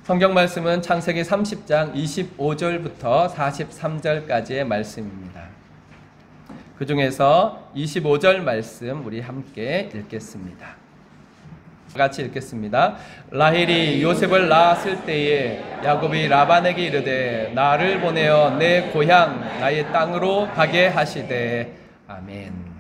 성경 말씀은 창세기 30장 25절부터 43절까지의 말씀입니다. 그 중에서 25절 말씀 우리 함께 읽겠습니다. 같이 읽겠습니다. 라헬이 요셉을 낳았을 때에 야곱이 라반에게 이르되 나를 보내어 내 고향 나의 땅으로 가게 하시되. 아멘.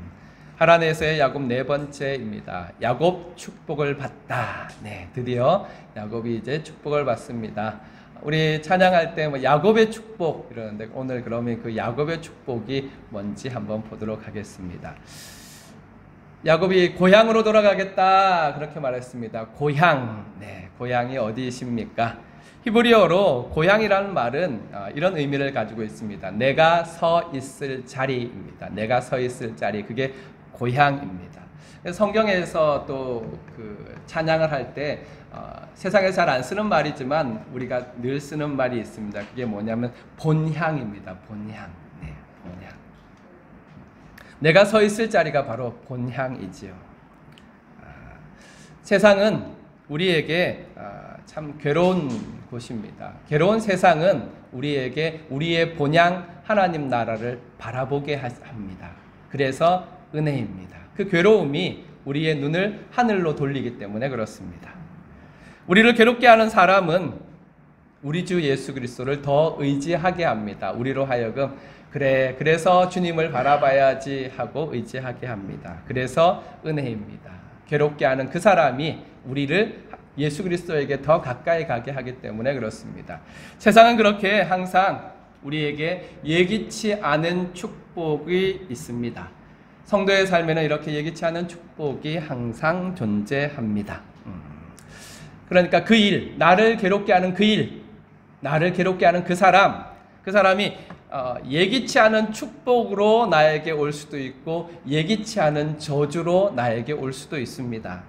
하란에서의 야곱 네 번째입니다. 야곱 축복을 받다. 네, 드디어 야곱이 이제 축복을 받습니다. 우리 찬양할 때 뭐 야곱의 축복 이러는데 오늘 그러면 그 야곱의 축복이 뭔지 한번 보도록 하겠습니다. 야곱이 고향으로 돌아가겠다 그렇게 말했습니다. 고향, 네, 고향이 어디이십니까? 히브리어로 고향이라는 말은 이런 의미를 가지고 있습니다. 내가 서 있을 자리입니다. 내가 서 있을 자리, 그게 고향입니다. 성경에서 또 그 찬양을 할 때 세상에 잘 안 쓰는 말이지만 우리가 늘 쓰는 말이 있습니다. 그게 뭐냐면 본향입니다. 본향. 네, 본향. 내가 서 있을 자리가 바로 본향이지요. 세상은 우리에게 참 괴로운 곳입니다. 괴로운 세상은 우리에게 우리의 본향 하나님 나라를 바라보게 합니다. 그래서 은혜입니다. 그 괴로움이 우리의 눈을 하늘로 돌리기 때문에 그렇습니다. 우리를 괴롭게 하는 사람은 우리 주 예수 그리스도를 더 의지하게 합니다. 우리로 하여금 그래서 주님을 바라봐야지 하고 의지하게 합니다. 그래서 은혜입니다. 괴롭게 하는 그 사람이 우리를 예수 그리스도에게 더 가까이 가게 하기 때문에 그렇습니다. 세상은 그렇게 항상 우리에게 예기치 않은 축복이 있습니다. 성도의 삶에는 이렇게 예기치 않은 축복이 항상 존재합니다. 그러니까 그 일, 나를 괴롭게 하는 그 일, 나를 괴롭게 하는 그 사람이 예기치 않은 축복으로 나에게 올 수도 있고 예기치 않은 저주로 나에게 올 수도 있습니다.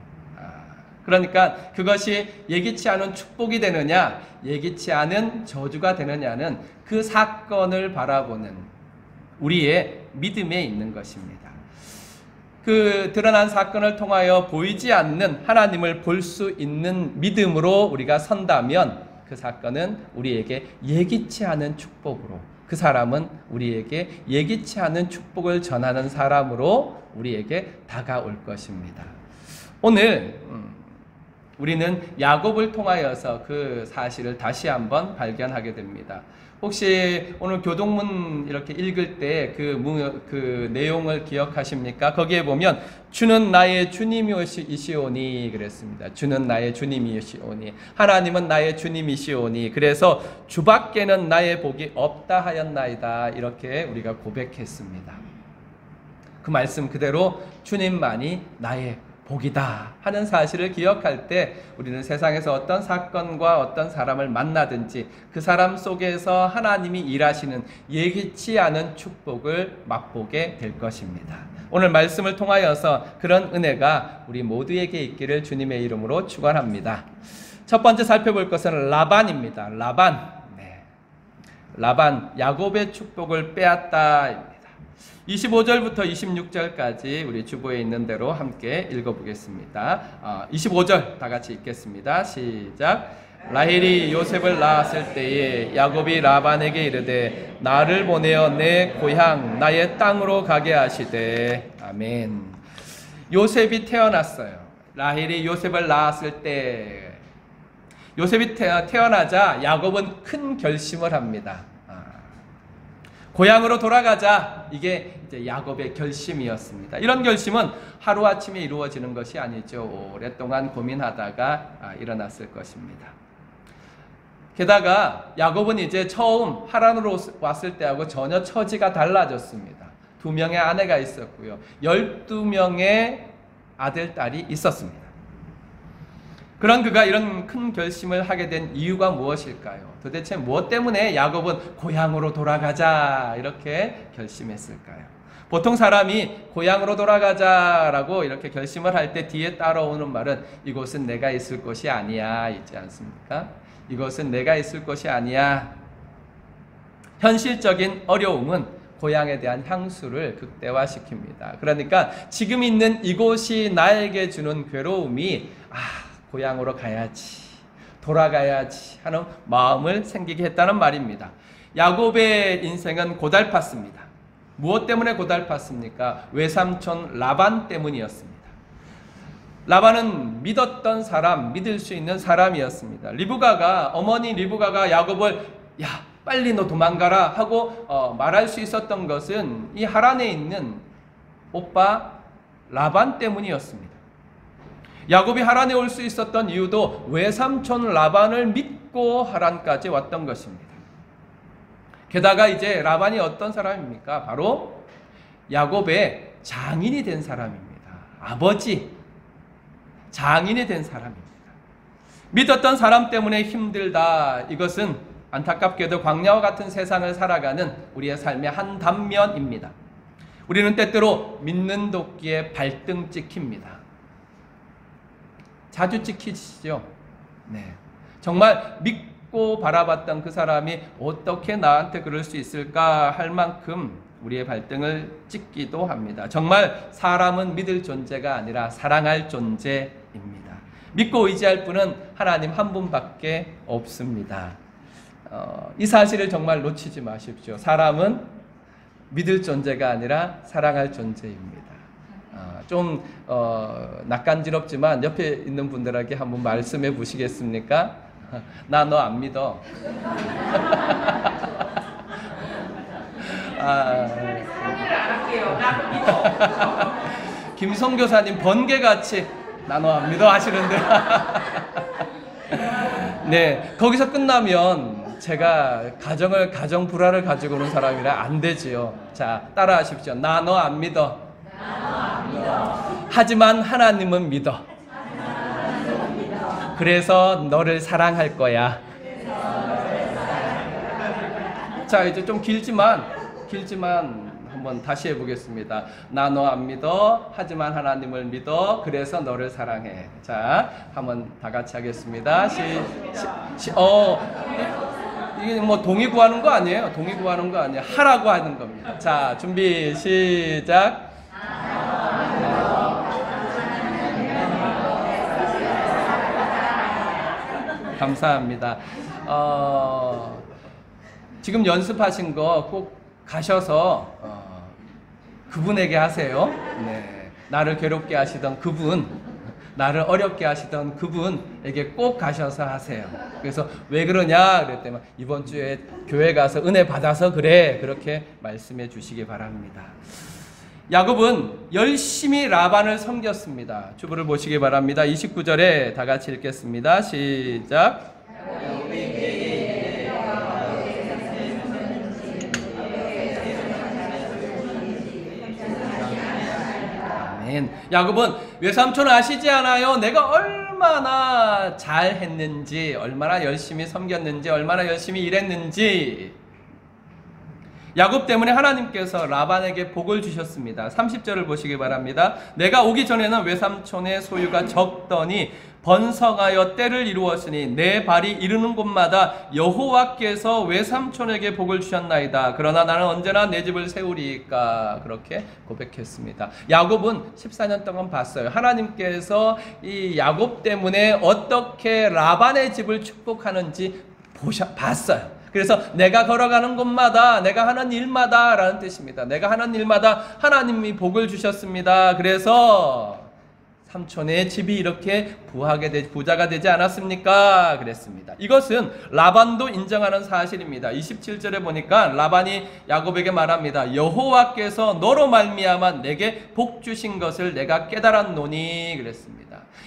그러니까 그것이 예기치 않은 축복이 되느냐 예기치 않은 저주가 되느냐는 그 사건을 바라보는 우리의 믿음에 있는 것입니다. 그 드러난 사건을 통하여 보이지 않는 하나님을 볼 수 있는 믿음으로 우리가 선다면 그 사건은 우리에게 예기치 않은 축복으로, 그 사람은 우리에게 예기치 않은 축복을 전하는 사람으로 우리에게 다가올 것입니다. 오늘 우리는 야곱을 통하여서 그 사실을 다시 한번 발견하게 됩니다. 혹시 오늘 교동문 이렇게 읽을 때 그 내용을 기억하십니까? 거기에 보면 주는 나의 주님이시오니 그랬습니다. 주는 나의 주님이시오니, 하나님은 나의 주님이시오니, 그래서 주밖에는 나의 복이 없다 하였나이다, 이렇게 우리가 고백했습니다. 그 말씀 그대로 주님만이 나의 복이다 하는 사실을 기억할 때 우리는 세상에서 어떤 사건과 어떤 사람을 만나든지 그 사람 속에서 하나님이 일하시는 예기치 않은 축복을 맛보게 될 것입니다. 오늘 말씀을 통하여서 그런 은혜가 우리 모두에게 있기를 주님의 이름으로 축원합니다. 첫 번째 살펴볼 것은 라반입니다. 라반, 야곱의 축복을 빼앗다. 25절부터 26절까지 우리 주보에 있는 대로 함께 읽어보겠습니다. 25절 다 같이 읽겠습니다. 시작. 라헬이 요셉을 낳았을 때에 야곱이 라반에게 이르되 나를 보내어 내 고향 나의 땅으로 가게 하시되. 아멘. 요셉이 태어났어요. 라헬이 요셉을 낳았을 때 요셉이 태어나자 야곱은 큰 결심을 합니다. 고향으로 돌아가자. 이게 이제 야곱의 결심이었습니다. 이런 결심은 하루아침에 이루어지는 것이 아니죠. 오랫동안 고민하다가 일어났을 것입니다. 게다가 야곱은 이제 처음 하란으로 왔을 때하고 전혀 처지가 달라졌습니다. 2명의 아내가 있었고요. 12명의 아들, 딸이 있었습니다. 그런 그가 이런 큰 결심을 하게 된 이유가 무엇일까요? 도대체 무엇 때문에 야곱은 고향으로 돌아가자 이렇게 결심했을까요? 보통 사람이 고향으로 돌아가자라고 이렇게 결심을 할 때 뒤에 따라오는 말은 이곳은 내가 있을 곳이 아니야 있지 않습니까? 이곳은 내가 있을 곳이 아니야. 현실적인 어려움은 고향에 대한 향수를 극대화시킵니다. 그러니까 지금 있는 이곳이 나에게 주는 괴로움이 고향으로 가야지, 돌아가야지 하는 마음을 생기게 했다는 말입니다. 야곱의 인생은 고달팠습니다. 무엇 때문에 고달팠습니까? 외삼촌 라반 때문이었습니다. 라반은 믿었던 사람, 믿을 수 있는 사람이었습니다. 어머니 리브가가 야곱을 야 빨리 너 도망가라 하고 말할 수 있었던 것은 이 하란에 있는 오빠 라반 때문이었습니다. 야곱이 하란에 올 수 있었던 이유도 외삼촌 라반을 믿고 하란까지 왔던 것입니다. 게다가 이제 라반이 어떤 사람입니까? 바로 야곱의 장인이 된 사람입니다. 아버지, 장인이 된 사람입니다. 믿었던 사람 때문에 힘들다. 이것은 안타깝게도 광야와 같은 세상을 살아가는 우리의 삶의 한 단면입니다. 우리는 때때로 믿는 도끼에 발등 찍힙니다. 자주 찍히시죠? 네. 정말 믿고 바라봤던 그 사람이 어떻게 나한테 그럴 수 있을까 할 만큼 우리의 발등을 찍기도 합니다. 정말 사람은 믿을 존재가 아니라 사랑할 존재입니다. 믿고 의지할 분은 하나님 한 분밖에 없습니다. 이 사실을 정말 놓치지 마십시오. 사람은 믿을 존재가 아니라 사랑할 존재입니다. 좀 낯간지럽지만 옆에 있는 분들에게 한번 말씀해 보시겠습니까? 나 너 안 믿어. 김성교사님 번개같이 나 너 안 믿어 하시는데 네, 거기서 끝나면 제가 가정 불화를 가지고 오는 사람이라 안 되지요. 자, 따라 하십시오. 나 너 안 믿어. 하지만 하나님은 믿어. 그래서 너를 사랑할 거야. 자, 이제 좀 길지만 한번 다시 해보겠습니다. 나 너 안 믿어. 하지만 하나님을 믿어. 그래서 너를 사랑해. 자, 한번 다 같이 하겠습니다. 이게 뭐 동의 구하는 거 아니에요. 동의 구하는 거 아니에요. 하라고 하는 겁니다. 자, 준비 시작. 감사합니다. 지금 연습하신 거 꼭 가셔서 그분에게 하세요. 네, 나를 괴롭게 하시던 그분, 나를 어렵게 하시던 그분에게 꼭 가셔서 하세요. 그래서 왜 그러냐 그랬더니 이번 주에 교회 가서 은혜 받아서 그래, 그렇게 말씀해 주시기 바랍니다. 야곱은 열심히 라반을 섬겼습니다. 주부를 보시기 바랍니다. 29절에 다 같이 읽겠습니다. 시작. 아멘. 야곱은 외삼촌 아시지 않아요? 내가 얼마나 잘했는지, 얼마나 열심히 섬겼는지, 얼마나 열심히 일했는지. 야곱 때문에 하나님께서 라반에게 복을 주셨습니다. 30절을 보시기 바랍니다. 내가 오기 전에는 외삼촌의 소유가 적더니 번성하여 때를 이루었으니 내 발이 이르는 곳마다 여호와께서 외삼촌에게 복을 주셨나이다. 그러나 나는 언제나 내 집을 세우리까. 그렇게 고백했습니다. 야곱은 14년 동안 봤어요. 하나님께서 이 야곱 때문에 어떻게 라반의 집을 축복하는지 봤어요. 그래서 내가 걸어가는 곳마다, 내가 하는 일마다 라는 뜻입니다. 내가 하는 일마다 하나님이 복을 주셨습니다. 그래서 삼촌의 집이 이렇게 부자가 되지 않았습니까? 그랬습니다. 이것은 라반도 인정하는 사실입니다. 27절에 보니까 라반이 야곱에게 말합니다. 여호와께서 너로 말미암아 내게 복 주신 것을 내가 깨달았노니 그랬습니다.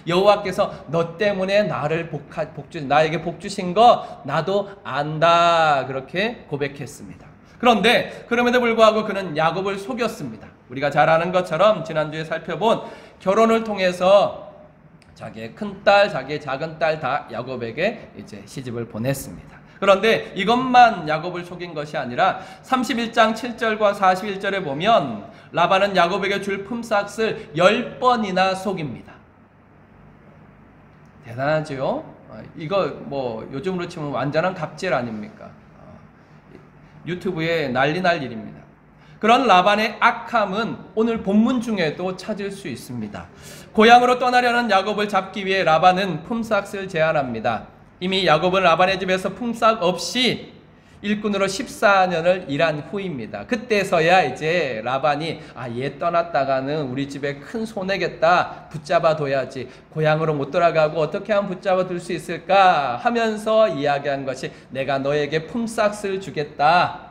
여호와께서 너 때문에 나에게 복 주신 거 나도 안다. 그렇게 고백했습니다. 그런데 그럼에도 불구하고 그는 야곱을 속였습니다. 우리가 잘 아는 것처럼 지난주에 살펴본 결혼을 통해서 자기의 큰딸, 자기의 작은 딸 다 야곱에게 이제 시집을 보냈습니다. 그런데 이것만 야곱을 속인 것이 아니라 31장 7절과 41절에 보면 라반은 야곱에게 줄 품삯을 10번이나 속입니다. 대단하죠? 이거 뭐 요즘으로 치면 완전한 갑질 아닙니까? 유튜브에 난리 날 일입니다. 그런 라반의 악함은 오늘 본문 중에도 찾을 수 있습니다. 고향으로 떠나려는 야곱을 잡기 위해 라반은 품삯을 제안합니다. 이미 야곱은 라반의 집에서 품삯 없이 일꾼으로 14년을 일한 후입니다. 그때서야 이제 라반이 얘 떠났다가는 우리 집에 큰 손해겠다. 붙잡아 둬야지. 고향으로 못 돌아가고 어떻게 하면 붙잡아 둘 수 있을까 하면서 이야기한 것이 내가 너에게 품삯을 주겠다.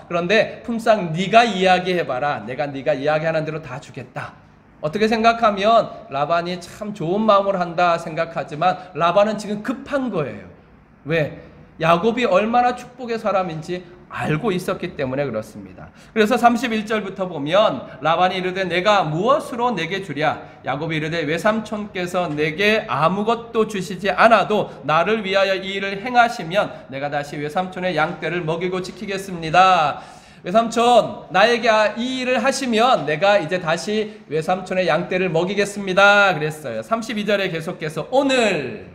그런데 품삯 네가 이야기해봐라. 내가 네가 이야기하는 대로 다 주겠다. 어떻게 생각하면 라반이 참 좋은 마음으로 한다 생각하지만 라반은 지금 급한 거예요. 왜? 야곱이 얼마나 축복의 사람인지 알고 있었기 때문에 그렇습니다. 그래서 31절부터 보면 라반이 이르되 내가 무엇으로 내게 주랴? 야곱이 이르되 외삼촌께서 내게 아무것도 주시지 않아도 나를 위하여 이 일을 행하시면 내가 다시 외삼촌의 양떼를 먹이고 지키겠습니다. 외삼촌, 나에게 이 일을 하시면 내가 이제 다시 외삼촌의 양떼를 먹이겠습니다. 그랬어요. 32절에 계속해서 오늘이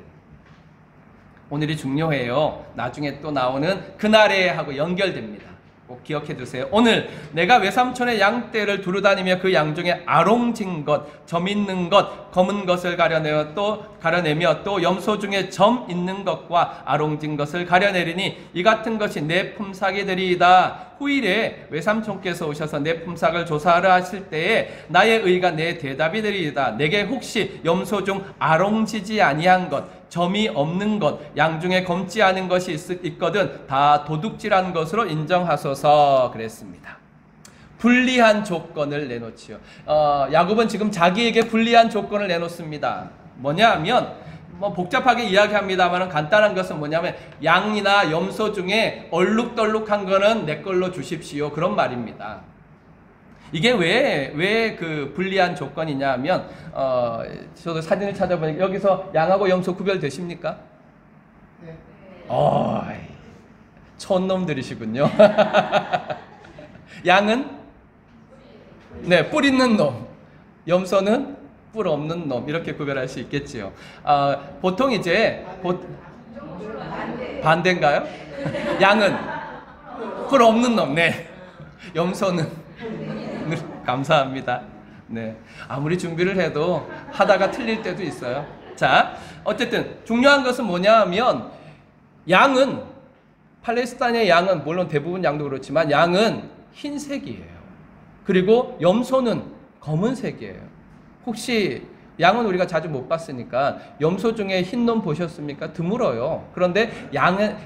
중요해요. 나중에 또 나오는 그날에 하고 연결됩니다. 꼭 기억해 두세요. 오늘 내가 외삼촌의 양떼를 두루다니며 그 양 중에 아롱진 것, 점 있는 것, 검은 것을 가려내며 또 염소 중에 점 있는 것과 아롱진 것을 가려내리니 이 같은 것이 내 품삯이 되리이다. 후일에 외삼촌께서 오셔서 내 품삯을 조사하려 하실 때에 나의 의가 내 대답이 되리이다. 내게 혹시 염소 중 아롱지지 아니한 것, 점이 없는 것, 양 중에 검지 않은 것이 있거든 다 도둑질한 것으로 인정하소서 그랬습니다. 불리한 조건을 내놓지요. 야곱은 지금 자기에게 불리한 조건을 내놓습니다. 뭐냐 하면 복잡하게 이야기합니다만 간단한 것은 뭐냐면 양이나 염소 중에 얼룩덜룩한 거는 내 걸로 주십시오. 그런 말입니다. 이게 왜 그 불리한 조건이냐 하면 저도 사진을 찾아보니까 여기서 양하고 염소 구별되십니까? 네. 촌놈들이시군요. 양은 뿔 있는 놈, 염소는 뿔 없는 놈 이렇게 구별할 수 있겠지요. 보통 이제 반대인가요? 양은 뿔 없는 놈, 네. 염소는 감사합니다. 네. 아무리 준비를 해도 하다가 틀릴 때도 있어요. 자, 어쨌든 중요한 것은 뭐냐 하면 양은 팔레스타인의 양은 물론 대부분 양도 그렇지만 양은 흰색이에요. 그리고 염소는 검은색이에요. 혹시 양은 우리가 자주 못 봤으니까 염소 중에 흰 놈 보셨습니까? 드물어요. 그런데 양은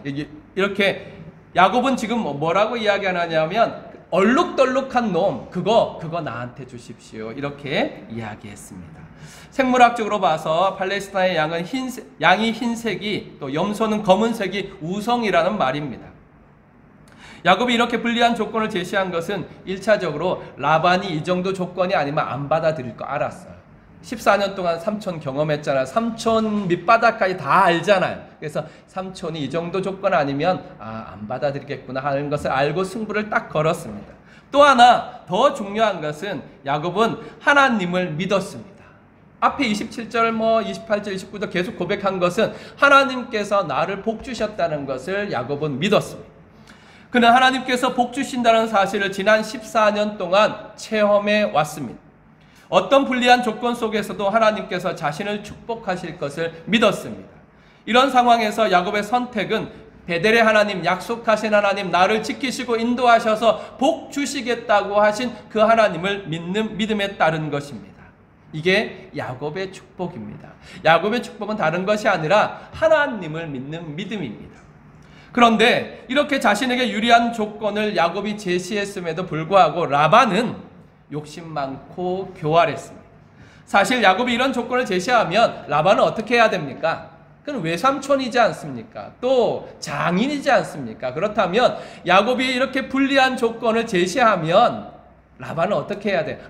이렇게 야곱은 지금 뭐라고 이야기하냐면 얼룩덜룩한 놈 그거 나한테 주십시오. 이렇게 이야기했습니다. 생물학적으로 봐서 팔레스타인의 양이 흰색이 또 염소는 검은색이 우성이라는 말입니다. 야곱이 이렇게 불리한 조건을 제시한 것은 1차적으로 라반이 이 정도 조건이 아니면 안 받아들일 거 알았어요. 14년 동안 삼촌 경험했잖아요. 삼촌 밑바닥까지 다 알잖아요. 그래서 삼촌이 이 정도 조건 아니면 안 받아들이겠구나 하는 것을 알고 승부를 딱 걸었습니다. 또 하나 더 중요한 것은 야곱은 하나님을 믿었습니다. 앞에 27절 28절 29절 계속 고백한 것은 하나님께서 나를 복 주셨다는 것을 야곱은 믿었습니다. 그는 하나님께서 복 주신다는 사실을 지난 14년 동안 체험해 왔습니다. 어떤 불리한 조건 속에서도 하나님께서 자신을 축복하실 것을 믿었습니다. 이런 상황에서 야곱의 선택은 베델의 하나님, 약속하신 하나님, 나를 지키시고 인도하셔서 복 주시겠다고 하신 그 하나님을 믿는 믿음에 따른 것입니다. 이게 야곱의 축복입니다. 야곱의 축복은 다른 것이 아니라 하나님을 믿는 믿음입니다. 그런데 이렇게 자신에게 유리한 조건을 야곱이 제시했음에도 불구하고 라반은 욕심 많고 교활했습니다. 사실 야곱이 이런 조건을 제시하면 라반은 어떻게 해야 됩니까? 그는 외삼촌이지 않습니까? 또 장인이지 않습니까? 그렇다면 야곱이 이렇게 불리한 조건을 제시하면 라반은 어떻게 해야 돼?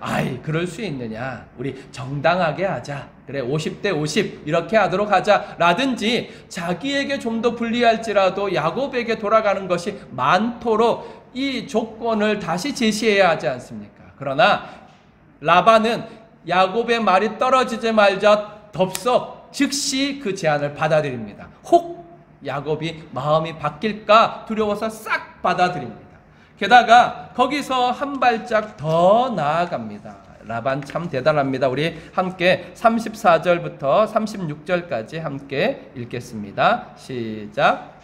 그럴 수 있느냐? 우리 정당하게 하자. 그래 50대 50 이렇게 하도록 하자 라든지 자기에게 좀 더 불리할지라도 야곱에게 돌아가는 것이 많도록 이 조건을 다시 제시해야 하지 않습니까? 그러나 라반은 야곱의 말이 떨어지지 말자 덥석 즉시 그 제안을 받아들입니다. 혹 야곱이 마음이 바뀔까 두려워서 싹 받아들입니다. 게다가 거기서 한 발짝 더 나아갑니다. 라반 참 대단합니다. 우리 함께 34절부터 36절까지 함께 읽겠습니다. 시작.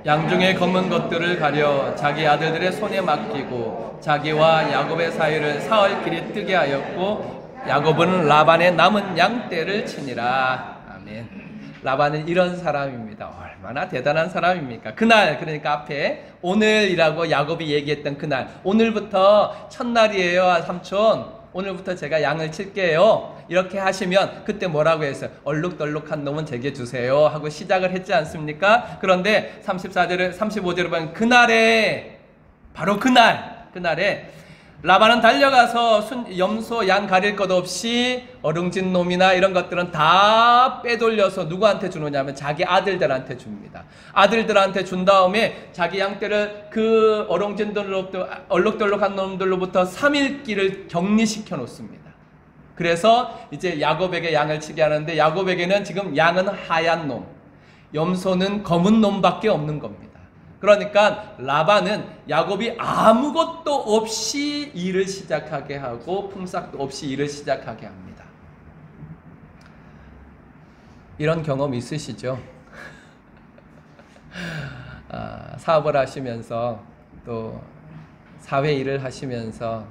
양중의 검은 것들을 가려 자기 아들들의 손에 맡기고 자기와 야곱의 사이를 사흘 길이 뜨게 하였고 야곱은 라반의 남은 양떼를 치니라. 아멘. 라반은 이런 사람입니다. 얼마나 대단한 사람입니까? 그날, 그러니까 앞에 오늘이라고 야곱이 얘기했던 그날, 오늘부터 첫날이에요 삼촌, 오늘부터 제가 양을 칠게요. 이렇게 하시면 그때 뭐라고 했어요? 얼룩덜룩한 놈은 제게 주세요 하고 시작을 했지 않습니까? 그런데 35절에 보면 그날에, 바로 그날에 라반은 달려가서 염소 양 가릴 것 없이 어룽진 놈이나 이런 것들은 다 빼돌려서 누구한테 주느냐면 자기 아들들한테 줍니다. 아들들한테 준 다음에 자기 양떼를 그 어룽진들로부터, 얼룩덜룩한 놈들로부터 3일길을 격리시켜 놓습니다. 그래서 이제 야곱에게 양을 치게 하는데 야곱에게는 지금 양은 하얀 놈, 염소는 검은 놈밖에 없는 겁니다. 그러니까 라반은 야곱이 아무것도 없이 일을 시작하게 하고 품삯도 없이 일을 시작하게 합니다. 이런 경험 있으시죠? 사업을 하시면서 또 사회 일을 하시면서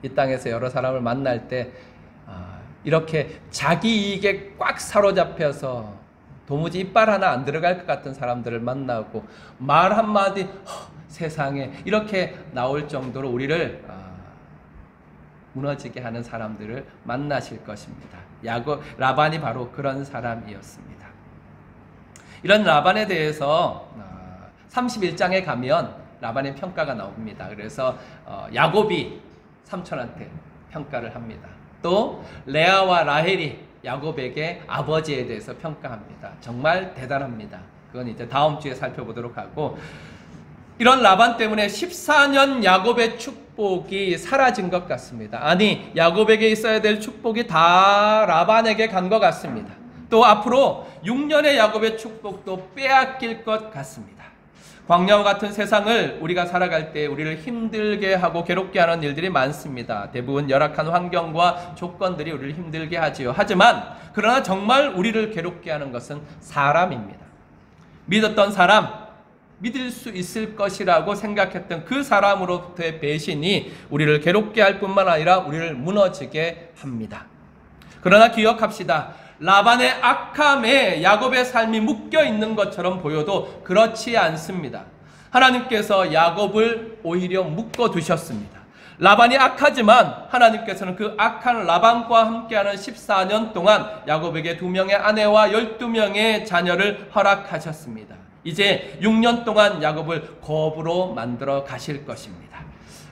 이 땅에서 여러 사람을 만날 때 이렇게 자기 이익에 꽉 사로잡혀서 도무지 이빨 하나 안 들어갈 것 같은 사람들을 만나고 말 한마디 세상에 이렇게 나올 정도로 우리를 무너지게 하는 사람들을 만나실 것입니다. 라반이 바로 그런 사람이었습니다. 이런 라반에 대해서 31장에 가면 라반의 평가가 나옵니다. 그래서 야곱이 삼촌한테 평가를 합니다. 또 레아와 라헬이 야곱에게 아버지에 대해서 평가합니다. 정말 대단합니다. 그건 이제 다음 주에 살펴보도록 하고, 이런 라반 때문에 14년 야곱의 축복이 사라진 것 같습니다. 아니, 야곱에게 있어야 될 축복이 다 라반에게 간 것 같습니다. 또 앞으로 6년의 야곱의 축복도 빼앗길 것 같습니다. 광야와 같은 세상을 우리가 살아갈 때 우리를 힘들게 하고 괴롭게 하는 일들이 많습니다. 대부분 열악한 환경과 조건들이 우리를 힘들게 하지요. 하지만 그러나 정말 우리를 괴롭게 하는 것은 사람입니다. 믿었던 사람, 믿을 수 있을 것이라고 생각했던 그 사람으로부터의 배신이 우리를 괴롭게 할 뿐만 아니라 우리를 무너지게 합니다. 그러나 기억합시다. 라반의 악함에 야곱의 삶이 묶여 있는 것처럼 보여도 그렇지 않습니다. 하나님께서 야곱을 오히려 묶어 두셨습니다. 라반이 악하지만 하나님께서는 그 악한 라반과 함께하는 14년 동안 야곱에게 2명의 아내와 12명의 자녀를 허락하셨습니다. 이제 6년 동안 야곱을 거부로 만들어 가실 것입니다.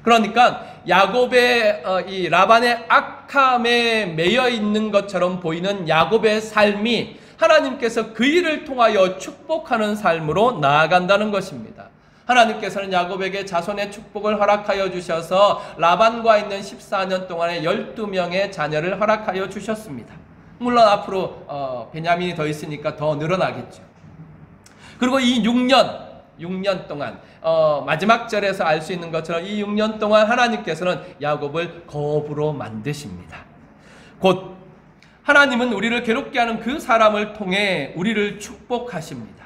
그러니까 야곱의 이 라반의 악함에 매여 있는 것처럼 보이는 야곱의 삶이 하나님께서 그 일을 통하여 축복하는 삶으로 나아간다는 것입니다. 하나님께서는 야곱에게 자손의 축복을 허락하여 주셔서 라반과 있는 14년 동안의 12명의 자녀를 허락하여 주셨습니다. 물론 앞으로 베냐민이 더 있으니까 더 늘어나겠죠. 그리고 이 6년 동안 마지막 절에서 알 수 있는 것처럼 이 6년 동안 하나님께서는 야곱을 거부로 만드십니다. 곧 하나님은 우리를 괴롭게 하는 그 사람을 통해 우리를 축복하십니다.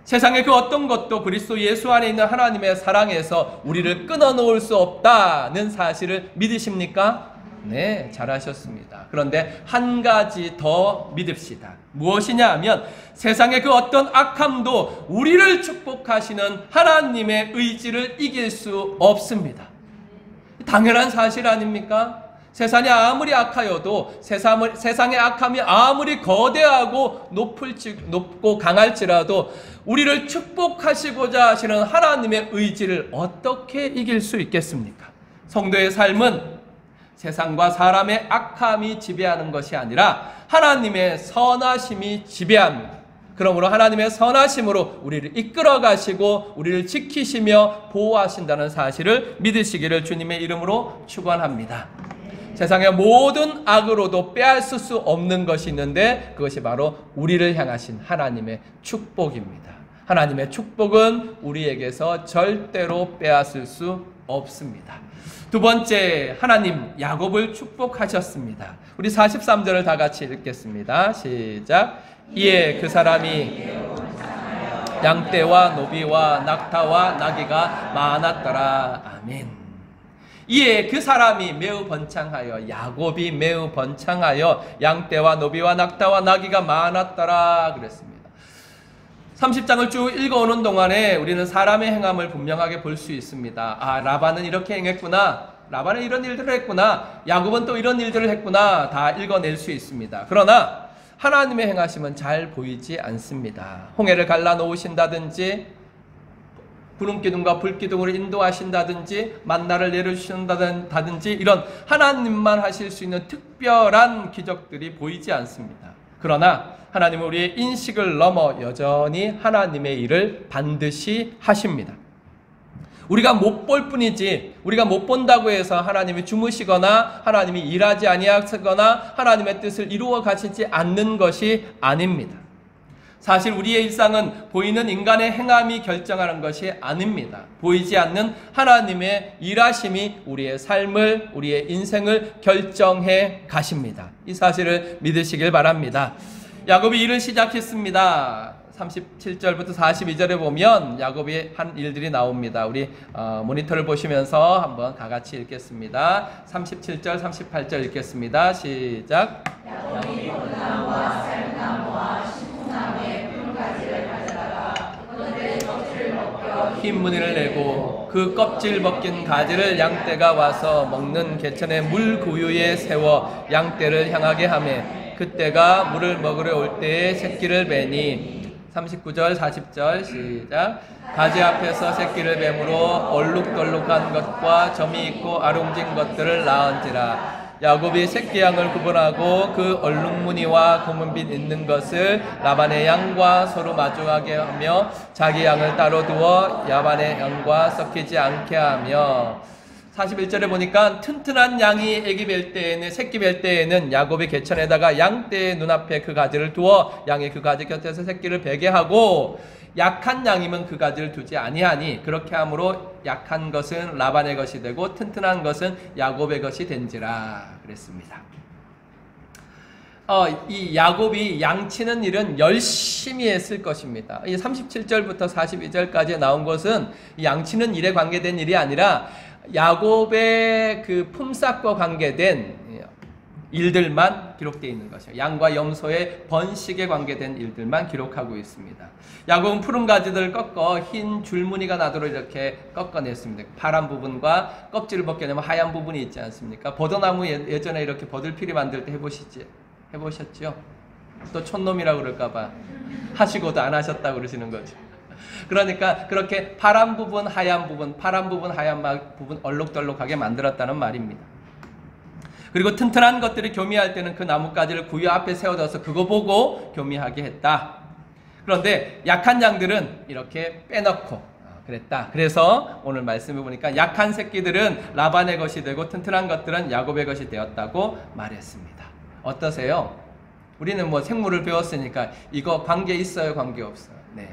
세상의 그 어떤 것도 그리스도 예수 안에 있는 하나님의 사랑에서 우리를 끊어놓을 수 없다는 사실을 믿으십니까? 네, 잘하셨습니다. 그런데 한 가지 더 믿읍시다. 무엇이냐 하면 세상의 그 어떤 악함도 우리를 축복하시는 하나님의 의지를 이길 수 없습니다. 당연한 사실 아닙니까? 세상이 아무리 악하여도 세상의 악함이 아무리 거대하고 높고 강할지라도 우리를 축복하시고자 하시는 하나님의 의지를 어떻게 이길 수 있겠습니까? 성도의 삶은 세상과 사람의 악함이 지배하는 것이 아니라 하나님의 선하심이 지배합니다. 그러므로 하나님의 선하심으로 우리를 이끌어 가시고 우리를 지키시며 보호하신다는 사실을 믿으시기를 주님의 이름으로 축원합니다. 세상의 모든 악으로도 빼앗을 수 없는 것이 있는데 그것이 바로 우리를 향하신 하나님의 축복입니다. 하나님의 축복은 우리에게서 절대로 빼앗을 수 없습니다. 두 번째, 하나님 야곱을 축복하셨습니다. 우리 43절을 다 같이 읽겠습니다. 시작. 이에 그 사람이 양떼와 노비와 낙타와 나귀가 많았더라. 아멘. 이에 그 사람이 매우 번창하여, 야곱이 매우 번창하여 양떼와 노비와 낙타와 나귀가 많았더라 그랬습니다. 30장을 쭉 읽어오는 동안에 우리는 사람의 행함을 분명하게 볼 수 있습니다. 아, 라반은 이렇게 행했구나, 라반은 이런 일들을 했구나, 야곱은 또 이런 일들을 했구나, 다 읽어낼 수 있습니다. 그러나 하나님의 행하심은 잘 보이지 않습니다. 홍해를 갈라놓으신다든지 구름기둥과 불기둥으로 인도하신다든지 만나를 내려주신다든지 이런 하나님만 하실 수 있는 특별한 기적들이 보이지 않습니다. 그러나 하나님은 우리의 인식을 넘어 여전히 하나님의 일을 반드시 하십니다. 우리가 못 볼 뿐이지, 우리가 못 본다고 해서 하나님이 주무시거나 하나님이 일하지 아니하시거나 하나님의 뜻을 이루어 가시지 않는 것이 아닙니다. 사실 우리의 일상은 보이는 인간의 행함이 결정하는 것이 아닙니다. 보이지 않는 하나님의 일하심이 우리의 삶을, 우리의 인생을 결정해 가십니다. 이 사실을 믿으시길 바랍니다. 야곱이 일을 시작했습니다. 37절부터 42절에 보면 야곱이 한 일들이 나옵니다. 우리 모니터를 보시면서 한번 다 같이 읽겠습니다. 37절, 38절 읽겠습니다. 시작. 야곱이 포도나무와 쌀나무와 시통나무의 푸른가지를 가져다가 그것의 껍질을 벗겨 흰 무늬를 내고 그 껍질 벗긴 가지를 양떼가 와서 먹는 개천의 물구유에 세워 양떼를 향하게 하매 그때가 물을 먹으러 올 때에 새끼를 베니 39절 40절 시작. 가지 앞에서 새끼를 뱀으로 얼룩덜룩한 것과 점이 있고 아롱진 것들을 낳은지라. 야곱이 새끼 양을 구분하고 그 얼룩무늬와 검은빛 있는 것을 라반의 양과 서로 마주하게 하며 자기 양을 따로 두어 라반의 양과 섞이지 않게 하며 41절에 보니까 튼튼한 양이 애기 뵐 때에는, 새끼 뵐 때에는 야곱이 개천에다가 양떼의 눈앞에 그 가지를 두어 양이 그 가지 곁에서 새끼를 베게 하고 약한 양이면 그 가지를 두지 아니하니 그렇게 함으로 약한 것은 라반의 것이 되고 튼튼한 것은 야곱의 것이 된지라 그랬습니다. 이 야곱이 양치는 일은 열심히 했을 것입니다. 이 37절부터 42절까지 나온 것은 양치는 일에 관계된 일이 아니라 야곱의 그 품삯과 관계된 일들만 기록되어 있는 것이에요. 양과 염소의 번식에 관계된 일들만 기록하고 있습니다. 야곱은 푸른 가지들을 꺾어 흰 줄무늬가 나도록 이렇게 꺾어냈습니다. 파란 부분과 껍질을 벗겨내면 하얀 부분이 있지 않습니까? 버드나무 예전에 이렇게 버들피리 만들 때 해보셨죠? 또 촌놈이라고 그럴까봐 하시고도 안 하셨다고 그러시는 거죠. 그러니까 그렇게 파란 부분, 하얀 부분, 파란 부분, 하얀 부분 얼룩덜룩하게 만들었다는 말입니다. 그리고 튼튼한 것들이 교미할 때는 그 나뭇가지를 구유 앞에 세워둬서 그거 보고 교미하게 했다. 그런데 약한 양들은 이렇게 빼놓고 그랬다. 그래서 오늘 말씀해 보니까 약한 새끼들은 라반의 것이 되고 튼튼한 것들은 야곱의 것이 되었다고 말했습니다. 어떠세요? 우리는 뭐 생물을 배웠으니까 이거 관계 있어요? 관계 없어요? 네.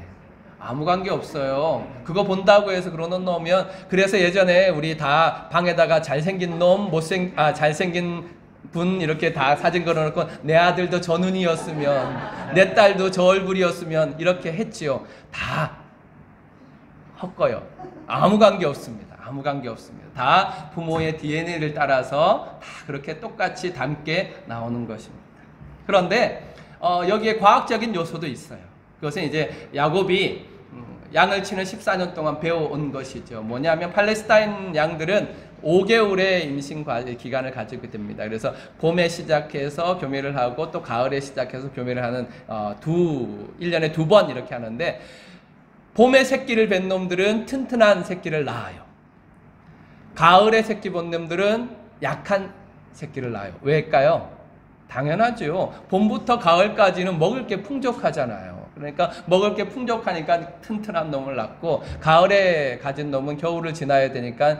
아무 관계 없어요. 그거 본다고 해서 그러는 놈이면, 그래서 예전에 우리 다 방에다가 잘생긴 놈, 잘생긴 분 이렇게 다 사진 걸어놓고 내 아들도 저 눈이었으면, 내 딸도 저 얼굴이었으면 이렇게 했지요. 다 헛거요. 아무 관계 없습니다. 아무 관계 없습니다. 다 부모의 DNA를 따라서 다 그렇게 똑같이 닮게 나오는 것입니다. 그런데 여기에 과학적인 요소도 있어요. 그것은 이제 야곱이 양을 치는 14년 동안 배워온 것이죠. 뭐냐면 팔레스타인 양들은 5개월의 임신 기간을 가지게 됩니다. 그래서 봄에 시작해서 교미를 하고 또 가을에 시작해서 교미를 하는 1년에 2번 이렇게 하는데, 봄에 새끼를 뵌 놈들은 튼튼한 새끼를 낳아요. 가을에 새끼 본 놈들은 약한 새끼를 낳아요. 왜일까요? 당연하죠. 봄부터 가을까지는 먹을 게 풍족하잖아요. 그러니까 먹을 게 풍족하니까 튼튼한 놈을 낳고, 가을에 가진 놈은 겨울을 지나야 되니까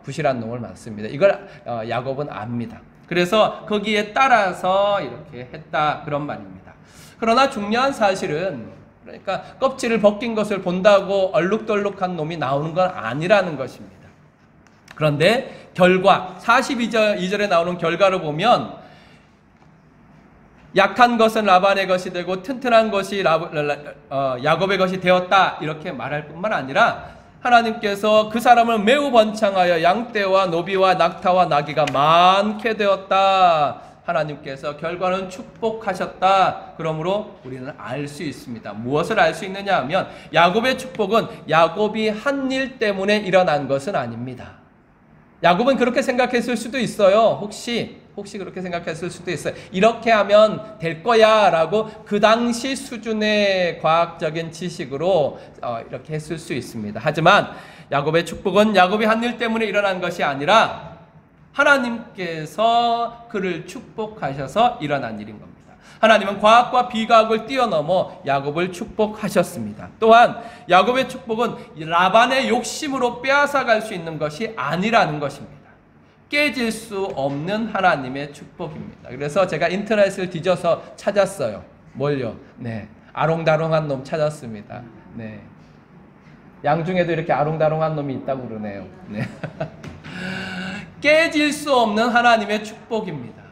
부실한 놈을 낳습니다. 이걸 야곱은 압니다. 그래서 거기에 따라서 이렇게 했다 그런 말입니다. 그러나 중요한 사실은 그러니까 껍질을 벗긴 것을 본다고 얼룩덜룩한 놈이 나오는 건 아니라는 것입니다. 그런데 결과 42절에 나오는 결과를 보면 약한 것은 라반의 것이 되고 튼튼한 것이 야곱의 것이 되었다 이렇게 말할 뿐만 아니라 하나님께서 그 사람을 매우 번창하여 양떼와 노비와 낙타와 나귀가 많게 되었다. 하나님께서 결과는 축복하셨다. 그러므로 우리는 알 수 있습니다. 무엇을 알 수 있느냐 하면 야곱의 축복은 야곱이 한 일 때문에 일어난 것은 아닙니다. 야곱은 그렇게 생각했을 수도 있어요. 혹시 그렇게 생각했을 수도 있어요. 이렇게 하면 될 거야 라고 그 당시 수준의 과학적인 지식으로 이렇게 했을 수 있습니다. 하지만 야곱의 축복은 야곱이 한 일 때문에 일어난 것이 아니라 하나님께서 그를 축복하셔서 일어난 일인 겁니다. 하나님은 과학과 비과학을 뛰어넘어 야곱을 축복하셨습니다. 또한 야곱의 축복은 라반의 욕심으로 빼앗아갈 수 있는 것이 아니라는 것입니다. 깨질 수 없는 하나님의 축복입니다. 그래서 제가 인터넷을 뒤져서 찾았어요. 뭘요? 네, 아롱다롱한 놈 찾았습니다. 네, 양 중에도 이렇게 아롱다롱한 놈이 있다고 그러네요. 네. 깨질 수 없는 하나님의 축복입니다.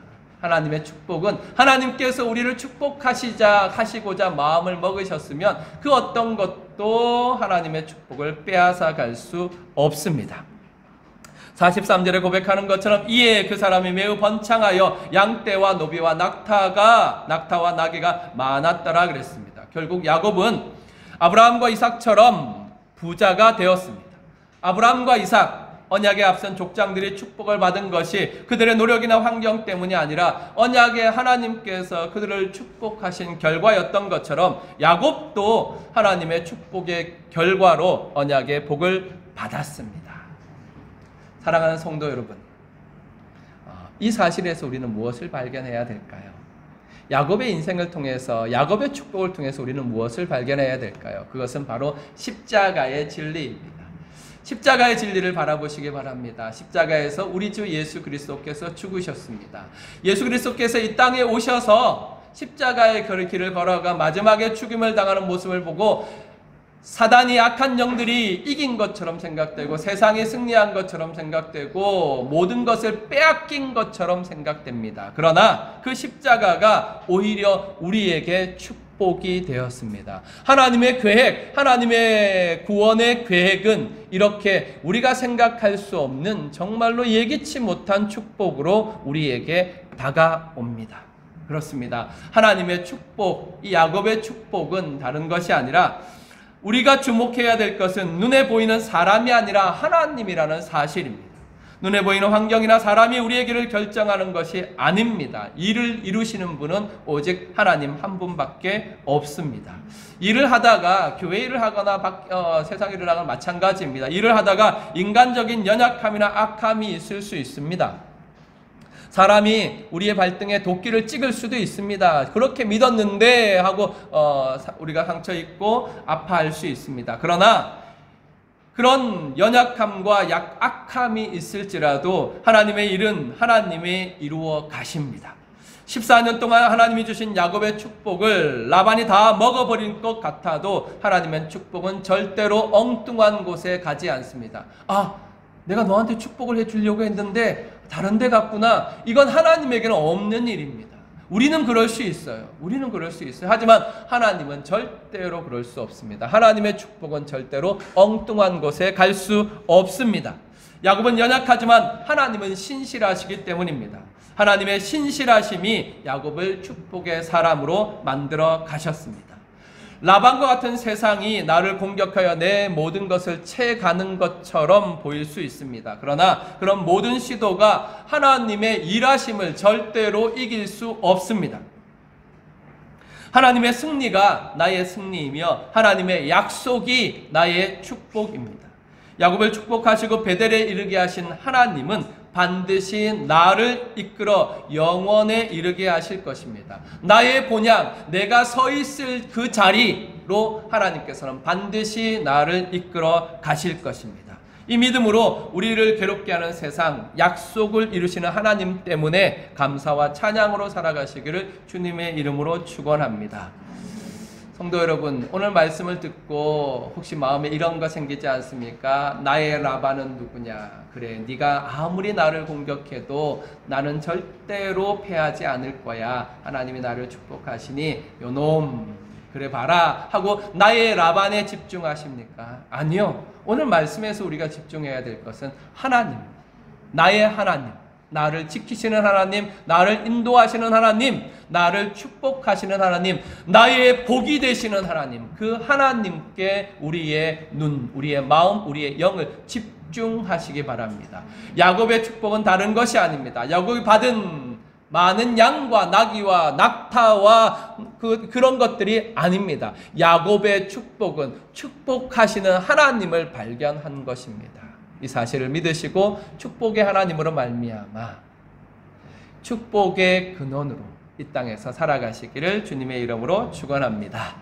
하나님의 축복은 하나님께서 우리를 축복하시고자 마음을 먹으셨으면 그 어떤 것도 하나님의 축복을 빼앗아 갈 수 없습니다. 43절에 고백하는 것처럼 이에 그 사람이 매우 번창하여 양떼와 노비와 낙타와 나귀가 많았더라 그랬습니다. 결국 야곱은 아브라함과 이삭처럼 부자가 되었습니다. 아브라함과 이삭 언약에 앞선 족장들이 축복을 받은 것이 그들의 노력이나 환경 때문이 아니라 언약의 하나님께서 그들을 축복하신 결과였던 것처럼 야곱도 하나님의 축복의 결과로 언약의 복을 받았습니다. 사랑하는 성도 여러분, 이 사실에서 우리는 무엇을 발견해야 될까요? 야곱의 인생을 통해서, 야곱의 축복을 통해서 우리는 무엇을 발견해야 될까요? 그것은 바로 십자가의 진리입니다. 십자가의 진리를 바라보시기 바랍니다. 십자가에서 우리 주 예수 그리스도께서 죽으셨습니다. 예수 그리스도께서 이 땅에 오셔서 십자가의 길을 걸어가 마지막에 죽임을 당하는 모습을 보고 사단이 악한 영들이 이긴 것처럼 생각되고 세상이 승리한 것처럼 생각되고 모든 것을 빼앗긴 것처럼 생각됩니다. 그러나 그 십자가가 오히려 우리에게 축복이 되었습니다. 하나님의 계획, 하나님의 구원의 계획은 이렇게 우리가 생각할 수 없는 정말로 예기치 못한 축복으로 우리에게 다가옵니다. 그렇습니다. 하나님의 축복, 이 야곱의 축복은 다른 것이 아니라 우리가 주목해야 될 것은 눈에 보이는 사람이 아니라 하나님이라는 사실입니다. 눈에 보이는 환경이나 사람이 우리의 길을 결정하는 것이 아닙니다. 일을 이루시는 분은 오직 하나님 한 분밖에 없습니다. 일을 하다가 교회 일을 하거나 세상 일을 하거나 마찬가지입니다. 일을 하다가 인간적인 연약함이나 악함이 있을 수 있습니다. 사람이 우리의 발등에 도끼를 찍을 수도 있습니다. 그렇게 믿었는데 하고 우리가 상처 입고 아파할 수 있습니다. 그러나 그런 연약함과 악함이 있을지라도 하나님의 일은 하나님이 이루어 가십니다. 14년 동안 하나님이 주신 야곱의 축복을 라반이 다 먹어버린 것 같아도 하나님의 축복은 절대로 엉뚱한 곳에 가지 않습니다. 내가 너한테 축복을 해주려고 했는데 다른 데 갔구나. 이건 하나님에게는 없는 일입니다. 우리는 그럴 수 있어요. 하지만 하나님은 절대로 그럴 수 없습니다. 하나님의 축복은 절대로 엉뚱한 곳에 갈 수 없습니다. 야곱은 연약하지만 하나님은 신실하시기 때문입니다. 하나님의 신실하심이 야곱을 축복의 사람으로 만들어 가셨습니다. 라반과 같은 세상이 나를 공격하여 내 모든 것을 채가는 것처럼 보일 수 있습니다. 그러나 그런 모든 시도가 하나님의 일하심을 절대로 이길 수 없습니다. 하나님의 승리가 나의 승리이며 하나님의 약속이 나의 축복입니다. 야곱을 축복하시고 베델에 이르게 하신 하나님은 반드시 나를 이끌어 영원에 이르게 하실 것입니다. 나의 본향, 내가 서 있을 그 자리로 하나님께서는 반드시 나를 이끌어 가실 것입니다. 이 믿음으로 우리를 괴롭게 하는 세상, 약속을 이루시는 하나님 때문에 감사와 찬양으로 살아가시기를 주님의 이름으로 축원합니다. 성도 여러분, 오늘 말씀을 듣고 혹시 마음에 이런 거 생기지 않습니까? 나의 라반은 누구냐? 그래, 네가 아무리 나를 공격해도 나는 절대로 패하지 않을 거야. 하나님이 나를 축복하시니 요놈 그래 봐라 하고 나의 라반에 집중하십니까? 아니요. 오늘 말씀에서 우리가 집중해야 될 것은 하나님, 나의 하나님, 나를 지키시는 하나님, 나를 인도하시는 하나님, 나를 축복하시는 하나님, 나의 복이 되시는 하나님, 그 하나님께 우리의 눈, 우리의 마음, 우리의 영을 집중하시기 바랍니다. 야곱의 축복은 다른 것이 아닙니다. 야곱이 받은 많은 양과 나귀와 낙타와 그런 것들이 아닙니다. 야곱의 축복은 축복하시는 하나님을 발견한 것입니다. 이 사실을 믿으시고 축복의 하나님으로 말미암아 축복의 근원으로 이 땅에서 살아가시기를 주님의 이름으로 축원합니다.